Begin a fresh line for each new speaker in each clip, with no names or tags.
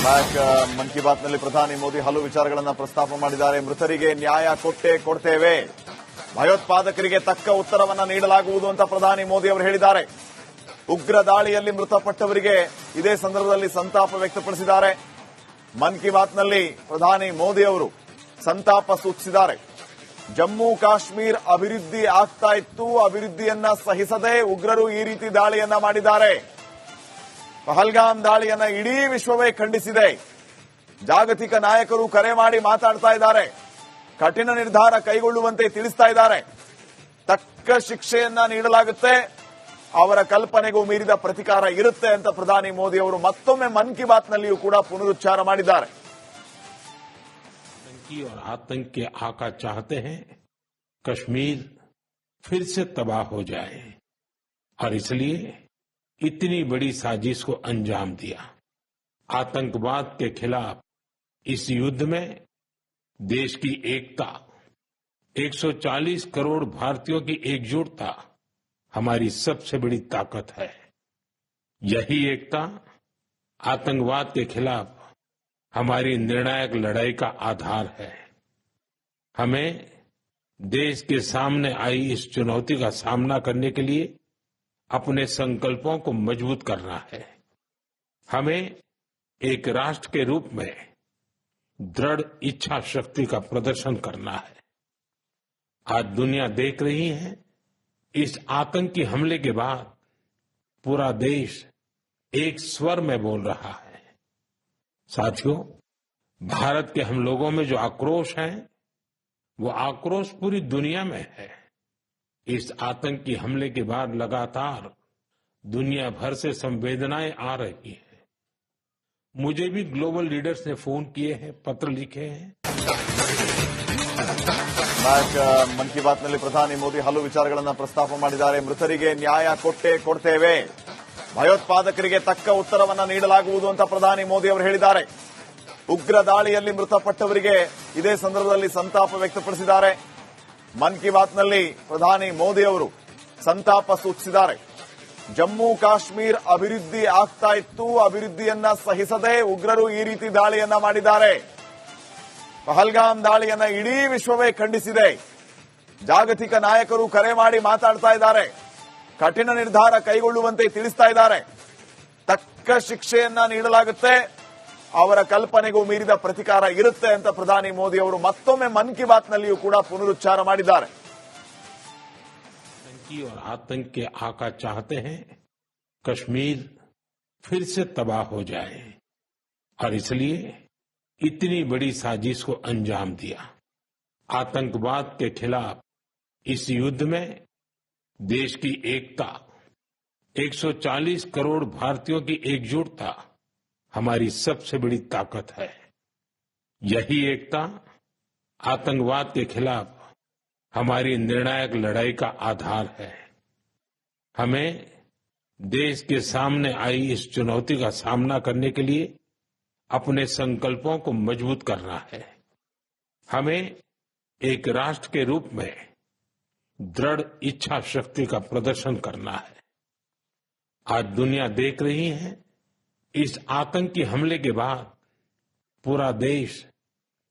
Back Mann ಕಿ ಬಾತ್ನಲ್ಲಿ ಪ್ರಧಾನಿ ಮೋದಿ ಹಲವು ವಿಚಾರಗಳನ್ನು ಪ್ರಸ್ತಾಪ ಮಾಡಿದ್ದಾರೆ. ಮೃತರಿಗೆ ನ್ಯಾಯ ಕೊಡ್ತೇವೆ, ಭಯೋತ್ಪಾದಕರಿಗೆ ತಕ್ಕ ಉತ್ತರವನ್ನ ನೀಡಲಾಗುವುದು ಅಂತ ಪ್ರಧಾನಿ ಮೋದಿ ಅವರು ಹೇಳಿದ್ದಾರೆ. ಉಗ್ರ ದಾಳಿಯಲ್ಲಿ ಮೃತಪಟ್ಟವರಿಗೆ ಇದೇ ಸಂದರ್ಭದಲ್ಲಿ ಸಂತಾಪ ವ್ಯಕ್ತಪಡಿಸಿದ್ದಾರೆ. ಮನ್ ಕಿ ಬಾತ್ನಲ್ಲಿ ಪ್ರಧಾನಿ ಮೋದಿ ಅವರು ಸಂತಾಪ ಸೂಚಿಸಿದ್ದಾರೆ. ಜಮ್ಮು ಕಾಶ್ಮೀರ ಅಭಿವೃದ್ಧಿ ಆಗ್ತಾ ಇತ್ತು, ಅಭಿವೃದ್ಧಿಯನ್ನ ಸಹಿಸದೆ ಉಗ್ರರು ಈ ರೀತಿ ದಾಳಿಯನ್ನ ಮಾಡಿದ್ದಾರೆ. ಪಹಲ್ಗಾಮ್ ದಾಳಿಯನ್ನ ಇಡೀ ವಿಶ್ವವೇ ಖಂಡಿಸಿದೆ. ಜಾಗತಿಕ ನಾಯಕರು ಕರೆ ಮಾಡಿ ಮಾತಾಡ್ತಾ ಇದ್ದಾರೆ. ಕಠಿಣ ನಿರ್ಧಾರ ಕೈಗೊಳ್ಳುವಂತೆ ತಿಳಿಸ್ತಾ ಇದ್ದಾರೆ. ತಕ್ಕ ಶಿಕ್ಷೆಯನ್ನ ನೀಡಲಾಗುತ್ತೆ, ಅವರ ಕಲ್ಪನೆಗೂ ಮೀರಿದ ಪ್ರತಿಕಾರ ಇರುತ್ತೆ ಅಂತ ಪ್ರಧಾನಿ ಮೋದಿ ಅವರು ಮತ್ತೊಮ್ಮೆ ಮನ್ ಕಿ ಬಾತ್ನಲ್ಲಿಯೂ ಕೂಡ ಪುನರುಚ್ಚಾರ ಮಾಡಿದ್ದಾರೆ.
और आतंक के आका चाहते हैं कश्मीर फिर से तबाह हो जाए और इसलिए इतनी बड़ी साजिश को अंजाम दिया. आतंकवाद के खिलाफ इस युद्ध में देश की एकता, 140 करोड़ भारतीयों की एकजुटता हमारी सबसे बड़ी ताकत है. यही एकता आतंकवाद के खिलाफ हमारी निर्णायक लड़ाई का आधार है. हमें देश के सामने आई इस चुनौती का सामना करने के लिए अपने संकल्पों को मजबूत करना है. हमें एक राष्ट्र के रूप में दृढ़ इच्छा शक्ति का प्रदर्शन करना है. आज दुनिया देख रही है, इस आतंकी हमले के बाद पूरा देश एक स्वर में बोल रहा है. साथियों, भारत के हम लोगों में जो आक्रोश है वो आक्रोश पूरी दुनिया में है. इस आतंकी हमले के बाद लगातार दुनिया भर से संवेदनाएं आ रही हैं. मुझे भी ग्लोबल लीडर्स ने फोन किए हैं, पत्र लिखे हैं.
ಬ್ಯಾಕ್ ಮನ್ ಕಿ ಬಾತ್ನಲ್ಲಿ ಪ್ರಧಾನಿ ಮೋದಿ ಹಲವು ವಿಚಾರಗಳನ್ನು ಪ್ರಸ್ತಾಪ ಮಾಡಿದ್ದಾರೆ. ಮೃತರಿಗೆ ನ್ಯಾಯ ಕೊಡ್ತೇವೆ, ಭಯೋತ್ಪಾದಕರಿಗೆ ತಕ್ಕ ಉತ್ತರವನ್ನ ನೀಡಲಾಗುವುದು ಅಂತ ಪ್ರಧಾನಿ ಮೋದಿ ಅವರು ಹೇಳಿದ್ದಾರೆ. ಉಗ್ರ ದಾಳಿಯಲ್ಲಿ ಮೃತಪಟ್ಟವರಿಗೆ ಇದೇ ಸಂದರ್ಭದಲ್ಲಿ ಸಂತಾಪ ವ್ಯಕ್ತಪಡಿಸಿದ್ದಾರೆ. ಮನ್ ಕಿ ಬಾತ್ನಲ್ಲಿ ಪ್ರಧಾನಿ ಮೋದಿ ಅವರು ಸಂತಾಪ ಸೂಚಿಸಿದ್ದಾರೆ. ಜಮ್ಮು ಕಾಶ್ಮೀರ ಅಭಿವೃದ್ಧಿ ಆಗ್ತಾ ಇತ್ತು, ಅಭಿವೃದ್ಧಿಯನ್ನ ಸಹಿಸದೆ ಉಗ್ರರು ಈ ರೀತಿ ದಾಳಿಯನ್ನ ಮಾಡಿದ್ದಾರೆ. ಪಹಲ್ಗಾಮ್ ದಾಳಿಯನ್ನ ಇಡೀ ವಿಶ್ವವೇ ಖಂಡಿಸಿದೆ. ಜಾಗತಿಕ ನಾಯಕರು ಕರೆ ಮಾಡಿ ಮಾತಾಡ್ತಾ ಇದ್ದಾರೆ. ಕಠಿಣ ನಿರ್ಧಾರ ಕೈಗೊಳ್ಳುವಂತೆ ತಿಳಿಸ್ತಾ ಇದ್ದಾರೆ. ತಕ್ಕ ಶಿಕ್ಷೆಯನ್ನ ನೀಡಲಾಗುತ್ತೆ, ಅವರ ಕಲ್ಪನೆಗೂ ಮೀರಿದ ಪ್ರತಿಕಾರ ಇರುತ್ತೆ ಅಂತ ಪ್ರಧಾನಿ ಮೋದಿ ಅವರು ಮತ್ತೊಮ್ಮೆ ಮನ್ ಕಿ ಬಾತ್ನಲ್ಲಿಯೂ ಕೂಡ ಪುನರುಚ್ಚಾರ ಮಾಡಿದ್ದಾರೆ.
और आतंक के आका चाहते हैं कश्मीर फिर से तबाह हो जाए और इसलिए इतनी बड़ी साजिश को अंजाम दिया. आतंकवाद के खिलाफ इस युद्ध में देश की एकता, 140 करोड़ भारतीयों की एकजुटता हमारी सबसे बड़ी ताकत है. यही एकता आतंकवाद के खिलाफ हमारी निर्णायक लड़ाई का आधार है. हमें देश के सामने आई इस चुनौती का सामना करने के लिए अपने संकल्पों को मजबूत करना है. हमें एक राष्ट्र के रूप में दृढ़ इच्छा शक्ति का प्रदर्शन करना है. आज दुनिया देख रही है, इस आतंकी हमले के बाद पूरा देश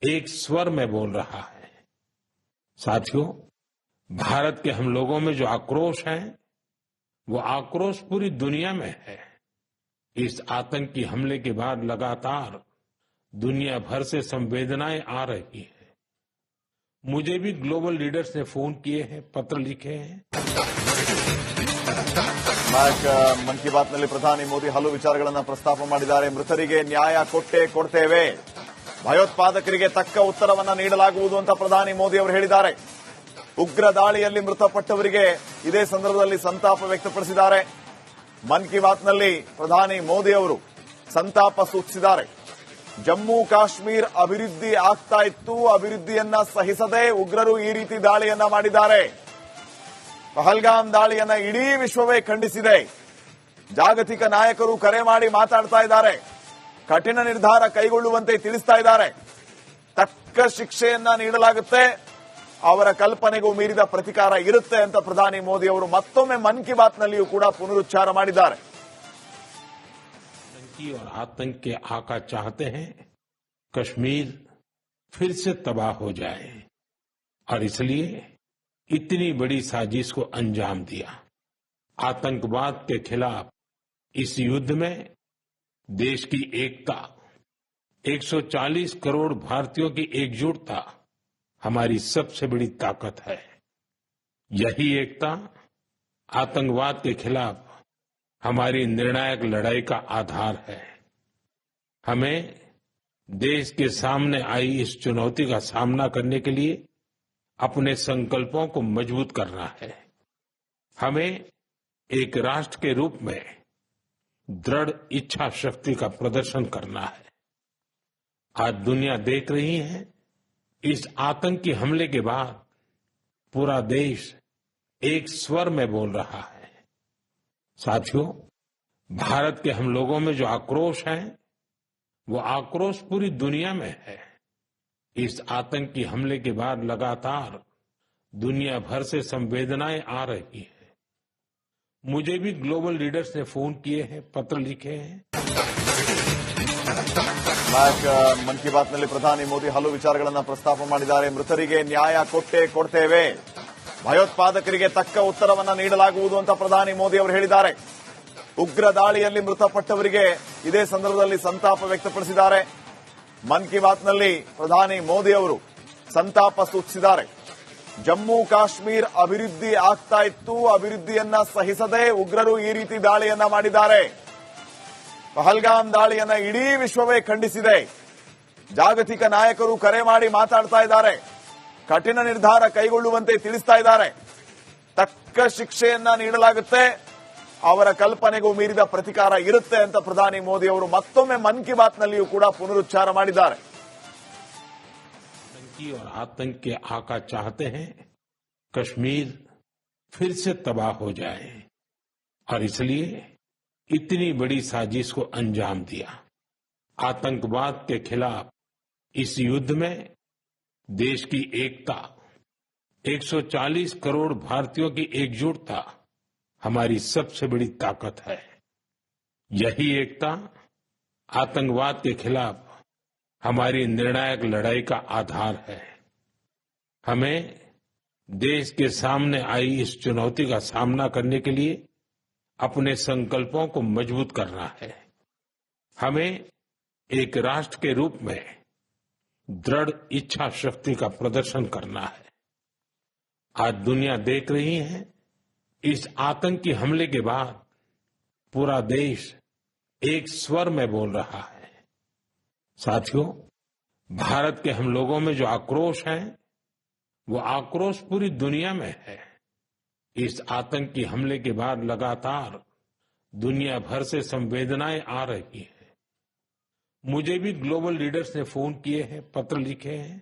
एक स्वर में बोल रहा है. साथियों, भारत के हम लोगों में जो आक्रोश है वो आक्रोश पूरी दुनिया में है. इस आतंकी हमले के बाद लगातार दुनिया भर से संवेदनाएं आ रही हैं. मुझे भी ग्लोबल लीडर्स ने फोन किए हैं, पत्र लिखे हैं.
ಬ್ಯಾಕ್ ಮನ್ ಕಿ ಬಾತ್ನಲ್ಲಿ ಪ್ರಧಾನಿ ಮೋದಿ ಹಲವು ವಿಚಾರಗಳನ್ನು ಪ್ರಸ್ತಾಪ ಮಾಡಿದ್ದಾರೆ. ಮೃತರಿಗೆ ನ್ಯಾಯ ಕೊಡ್ತೇವೆ, ಭಯೋತ್ಪಾದಕರಿಗೆ ತಕ್ಕ ಉತ್ತರವನ್ನ ನೀಡಲಾಗುವುದು ಅಂತ ಪ್ರಧಾನಿ ಮೋದಿ ಅವರು ಹೇಳಿದ್ದಾರೆ. ಉಗ್ರ ದಾಳಿಯಲ್ಲಿ ಮೃತಪಟ್ಟವರಿಗೆ ಇದೇ ಸಂದರ್ಭದಲ್ಲಿ ಸಂತಾಪ ವ್ಯಕ್ತಪಡಿಸಿದ್ದಾರೆ. ಮನ್ ಕಿ ಬಾತ್ನಲ್ಲಿ ಪ್ರಧಾನಿ ಮೋದಿ ಅವರು ಸಂತಾಪ ಸೂಚಿಸಿದ್ದಾರೆ. ಜಮ್ಮು ಕಾಶ್ಮೀರ ಅಭಿವೃದ್ಧಿ ಆಗ್ತಾ ಇತ್ತು, ಅಭಿವೃದ್ಧಿಯನ್ನ ಸಹಿಸದೆ ಉಗ್ರರು ಈ ರೀತಿ ದಾಳಿಯನ್ನ ಮಾಡಿದ್ದಾರೆ. ಪಹಲ್ಗಾಮ್ ದಾಳಿಯನ್ನ ಇಡೀ ವಿಶ್ವವೇ ಖಂಡಿಸಿದೆ. ಜಾಗತಿಕ ನಾಯಕರು ಕರೆ ಮಾಡಿ ಮಾತಾಡ್ತಾ ಇದ್ದಾರೆ. ಕಠಿಣ ನಿರ್ಧಾರ ಕೈಗೊಳ್ಳುವಂತೆ ತಿಳಿಸ್ತಾ ಇದ್ದಾರೆ. ತಕ್ಕ ಶಿಕ್ಷೆಯನ್ನ ನೀಡಲಾಗುತ್ತೆ, ಅವರ ಕಲ್ಪನೆಗೂ ಮೀರಿದ ಪ್ರತಿಕಾರ ಇರುತ್ತೆ ಅಂತ ಪ್ರಧಾನಿ ಮೋದಿ ಅವರು ಮತ್ತೊಮ್ಮೆ ಮನ್ ಕಿ ಬಾತ್ನಲ್ಲಿಯೂ ಕೂಡ ಪುನರುಚ್ಚಾರ ಮಾಡಿದ್ದಾರೆ.
आतंकी और आतंक के आका चाहते हैं कश्मीर फिर से तबाह हो जाए और इसलिए इतनी बड़ी साजिश को अंजाम दिया। आतंकवाद के खिलाफ इस युद्ध में देश की एकता, 140 करोड़ भारतीयों की एकजुटता हमारी सबसे बड़ी ताकत है। यही एकता आतंकवाद के खिलाफ हमारी निर्णायक लड़ाई का आधार है। हमें देश के सामने आई इस चुनौती का सामना करने के लिए अपने संकल्पों को मजबूत करना है। हमें एक राष्ट्र के रूप में दृढ़ इच्छा शक्ति का प्रदर्शन करना है। आज दुनिया देख रही है, इस आतंकी हमले के बाद पूरा देश एक स्वर में बोल रहा है। साथियों, भारत के हम लोगों में जो आक्रोश है, वो आक्रोश पूरी दुनिया में है। इस आतंकी हमले के बाद लगातार दुनिया भर से संवेदनाएं आ रही हैं। मुझे भी ग्लोबल लीडर्स ने फोन किए हैं, पत्र लिखे हैं।
ಮನ್ ಕಿ ಬಾತ್ನಲ್ಲಿ ಪ್ರಧಾನಿ ಮೋದಿ ಹಲವು ವಿಚಾರಗಳನ್ನು ಪ್ರಸ್ತಾಪ ಮಾಡಿದ್ದಾರೆ. ಮೃತರಿಗೆ ನ್ಯಾಯ ಕೊಡ್ತೇವೆ, ಭಯೋತ್ಪಾದಕರಿಗೆ ತಕ್ಕ ಉತ್ತರವನ್ನ ನೀಡಲಾಗುವುದು ಅಂತ ಪ್ರಧಾನಿ ಮೋದಿ ಅವರು ಹೇಳಿದ್ದಾರೆ. ಉಗ್ರ ದಾಳಿಯಲ್ಲಿ ಮೃತಪಟ್ಟವರಿಗೆ ಇದೇ ಸಂದರ್ಭದಲ್ಲಿ ಸಂತಾಪ ವ್ಯಕ್ತಪಡಿಸಿದ್ದಾರೆ. ಮನ್ ಕಿ ಬಾತ್ನಲ್ಲಿ ಪ್ರಧಾನಿ ಮೋದಿ ಅವರು ಸಂತಾಪ ಸೂಚಿಸಿದ್ದಾರೆ. ಜಮ್ಮು ಕಾಶ್ಮೀರ ಅಭಿವೃದ್ಧಿ ಆಗ್ತಾ ಇತ್ತು, ಅಭಿವೃದ್ಧಿಯನ್ನ ಸಹಿಸದೆ ಉಗ್ರರು ಈ ರೀತಿ ದಾಳಿಯನ್ನ ಮಾಡಿದ್ದಾರೆ. ಪಹಲ್ಗಾಮ್ ದಾಳಿಯನ್ನ ಇಡೀ ವಿಶ್ವವೇ ಖಂಡಿಸಿದೆ. ಜಾಗತಿಕ ನಾಯಕರು ಕರೆ ಮಾಡಿ ಮಾತಾಡ್ತಾ ಇದ್ದಾರೆ, ಕಠಿಣ ನಿರ್ಧಾರ ಕೈಗೊಳ್ಳುವಂತೆ ತಿಳಿಸ್ತಾ ಇದ್ದಾರೆ. ತಕ್ಕ ಶಿಕ್ಷೆಯನ್ನ ನೀಡಲಾಗುತ್ತೆ, ಅವರ ಕಲ್ಪನೆಗೂ ಮೀರಿದ ಪ್ರತಿಕಾರ ಇರುತ್ತೆ ಅಂತ ಪ್ರಧಾನಿ ಮೋದಿ ಅವರು ಮತ್ತೊಮ್ಮೆ ಮನ್ ಕಿ ಬಾತ್ನಲ್ಲಿಯೂ ಕೂಡ ಪುನರುಚ್ಚಾರ ಮಾಡಿದ್ದಾರೆ.
आतंकी और आतंक के आका चाहते हैं कश्मीर फिर से तबाह हो जाए और इसलिए इतनी बड़ी साजिश को अंजाम दिया। आतंकवाद के खिलाफ इस युद्ध में देश की एकता, 140 करोड़ भारतीयों की एकजुटता हमारी सबसे बड़ी ताकत है। यही एकता आतंकवाद के खिलाफ हमारी निर्णायक लड़ाई का आधार है। हमें देश के सामने आई इस चुनौती का सामना करने के लिए अपने संकल्पों को मजबूत करना है। हमें एक राष्ट्र के रूप में दृढ़ इच्छा शक्ति का प्रदर्शन करना है। आज दुनिया देख रही है, इस आतंकी हमले के बाद पूरा देश एक स्वर में बोल रहा है। साथियों, भारत के हम लोगों में जो आक्रोश है, वो आक्रोश पूरी दुनिया में है। इस आतंकी हमले के बाद लगातार दुनिया भर से संवेदनाएं आ रही हैं। मुझे भी ग्लोबल लीडर्स ने फोन किए हैं, पत्र लिखे हैं।